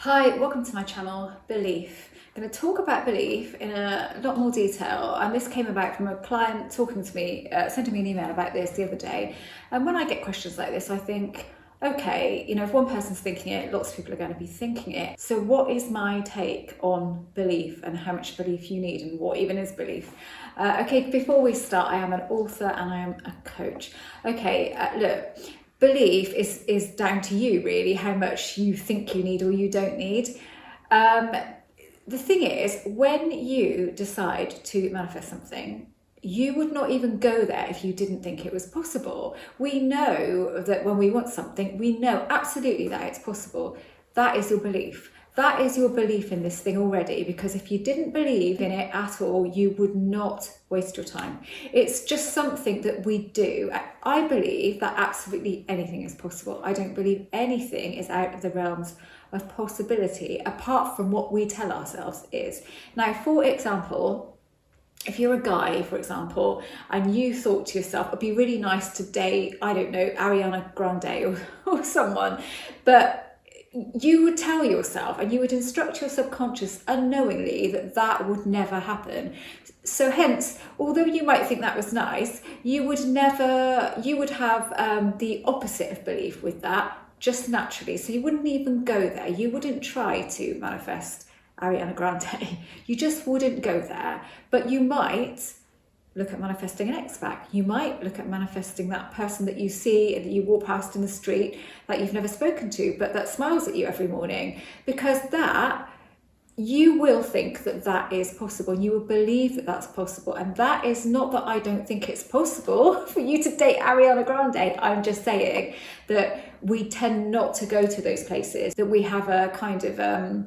Hi, welcome to my channel, Belief. I'm going to talk about belief in a lot more detail, and this came about from a client talking to me, sending me an email about this the other day. And when I get questions like this, I think, okay, if one person's thinking it, lots of people are going to be thinking it. So what is my take on belief and how much belief you need and what even is belief? Okay, before we start, I am an author and I am a coach. Okay, look. Belief is down to you, really, how much you think you need or you don't need. The thing is, when you decide to manifest something, you would not even go there if you didn't think it was possible. We know that when we want something, we know absolutely that it's possible. That is your belief. That is your belief in this thing already, because if you didn't believe in it at all, you would not waste your time. It's just something that we do. I believe that absolutely anything is possible. I don't believe anything is out of the realms of possibility, apart from what we tell ourselves is. Now, for example, if you're a guy, for example, and you thought to yourself, it'd be really nice to date, I don't know, Ariana Grande or someone, but you would tell yourself and you would instruct your subconscious unknowingly that that would never happen. So hence, although you might think that was nice, you would have the opposite of belief with that, just naturally. So you wouldn't even go there. You wouldn't try to manifest Ariana Grande. You just wouldn't go there. But you might look at manifesting an ex-pac. You might look at manifesting that person that you see and that you walk past in the street that you've never spoken to, but that smiles at you every morning, because that you will think that that is possible. You will believe that that's possible. And that is not that I don't think it's possible for you to date Ariana Grande. I'm just saying that we tend not to go to those places, that we have a kind of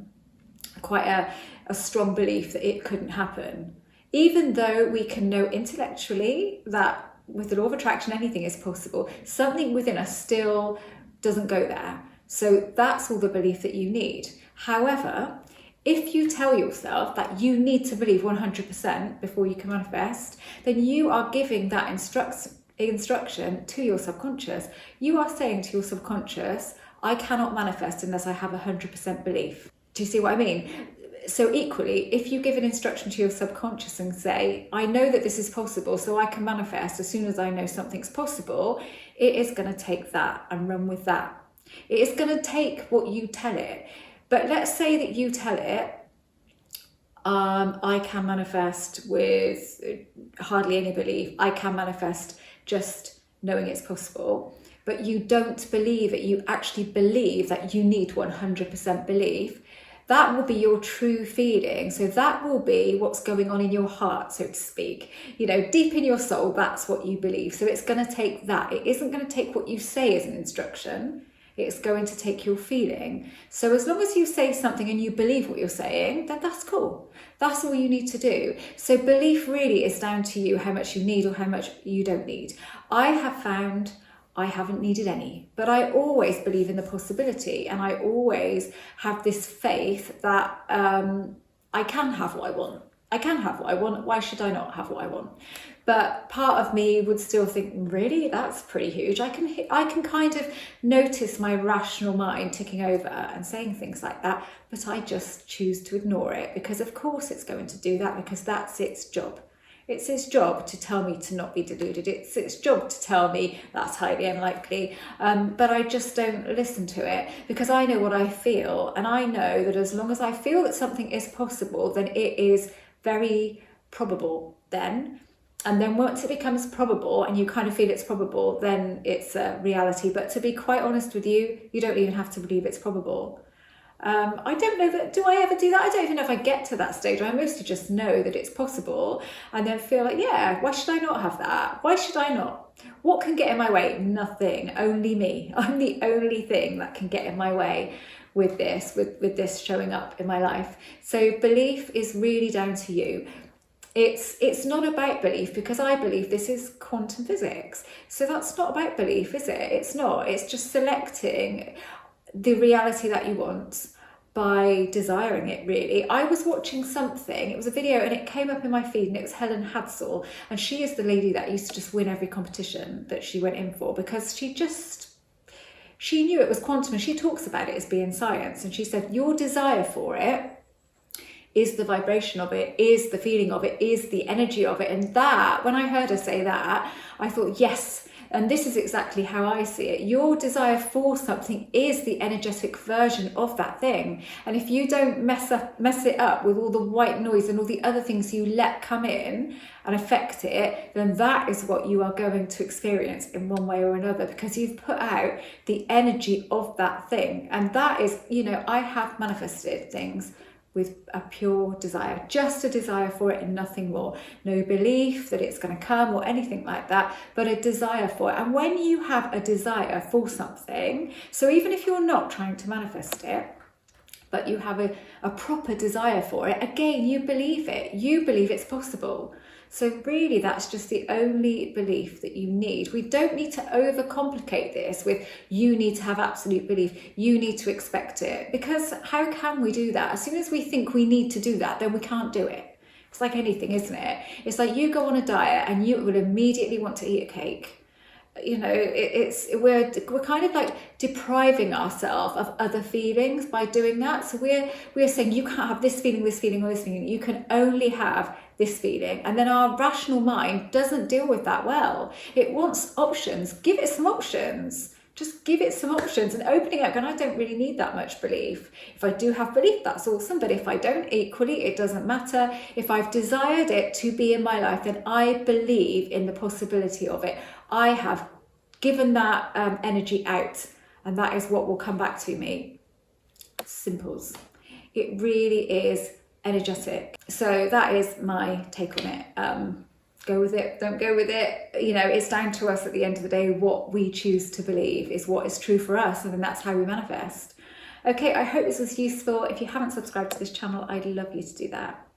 quite a strong belief that it couldn't happen. Even though we can know intellectually that with the law of attraction, anything is possible, something within us still doesn't go there. So that's all the belief that you need. However, if you tell yourself that you need to believe 100% before you can manifest, then you are giving that instruction to your subconscious. You are saying to your subconscious, I cannot manifest unless I have 100% belief. Do you see what I mean? So equally, if you give an instruction to your subconscious and say, I know that this is possible, so I can manifest as soon as I know something's possible, it is going to take that and run with that. It is going to take what you tell it. But let's say that you tell it, I can manifest with hardly any belief. I can manifest just knowing it's possible. But you don't believe it. You actually believe that you need 100% belief. That will be your true feeling. So that will be what's going on in your heart, so to speak. Deep in your soul, that's what you believe. So it's going to take that. It isn't going to take what you say as an instruction. It's going to take your feeling. So as long as you say something and you believe what you're saying, then that's cool. That's all you need to do. So belief really is down to you, how much you need or how much you don't need. I have found I haven't needed any, but I always believe in the possibility, and I always have this faith that I can have what I want. I can have what I want. Why should I not have what I want? But part of me would still think, really, that's pretty huge. I can kind of notice my rational mind ticking over and saying things like that, but I just choose to ignore it, because of course it's going to do that, because that's its job. It's its job to tell me to not be deluded. It's its job to tell me that's highly unlikely. But I just don't listen to it, because I know what I feel. And I know that as long as I feel that something is possible, then it is very probable then. And then once it becomes probable and you kind of feel it's probable, then it's a reality. But to be quite honest with you, you don't even have to believe it's probable. I don't know that, do I ever do that? I don't even know if I get to that stage. I mostly just know that it's possible and then feel like, yeah, why should I not have that? Why should I not? What can get in my way? Nothing, only me. I'm the only thing that can get in my way with this showing up in my life. So belief is really down to you. It's not about belief, because I believe this is quantum physics. So that's not about belief, is it? It's not. It's just selecting the reality that you want by desiring it, really. I was watching something, it was a video, and it came up in my feed, and it was Helen Hadsell, and she is the lady that used to just win every competition that she went in for, because she knew it was quantum, and she talks about it as being science. And she said, your desire for it is the vibration of it, is the feeling of it, is the energy of it. And that, when I heard her say that, I thought, yes, and this is exactly how I see it. Your desire for something is the energetic version of that thing. And if you don't mess it up with all the white noise and all the other things you let come in and affect it, then that is what you are going to experience in one way or another, because you've put out the energy of that thing. And that is, you know, I have manifested things with a pure desire, just a desire for it and nothing more. No belief that it's going to come or anything like that, but a desire for it. And when you have a desire for something, so even if you're not trying to manifest it, but you have a proper desire for it, again, you believe it. You believe it's possible. So really, that's just the only belief that you need. We don't need to overcomplicate this with you need to have absolute belief, you need to expect it. Because how can we do that? As soon as we think we need to do that, then we can't do it. It's like anything, isn't it? It's like you go on a diet and you will immediately want to eat a cake. You know, we're kind of like depriving ourselves of other feelings by doing that. So we're saying you can't have this feeling, or this feeling. You can only have this feeling. And then our rational mind doesn't deal with that well. It wants options. Give it some options. Just give it some options and opening up. And I don't really need that much belief. If I do have belief, that's awesome. But if I don't, equally, it doesn't matter. If I've desired it to be in my life, then I believe in the possibility of it. I have given that energy out, and that is what will come back to me. Simples. It really is energetic. So that is my take on it. Go with it, don't go with it. You know, it's down to us at the end of the day. What we choose to believe is what is true for us, and then that's how we manifest. Okay, I hope this was useful. If you haven't subscribed to this channel, I'd love you to do that.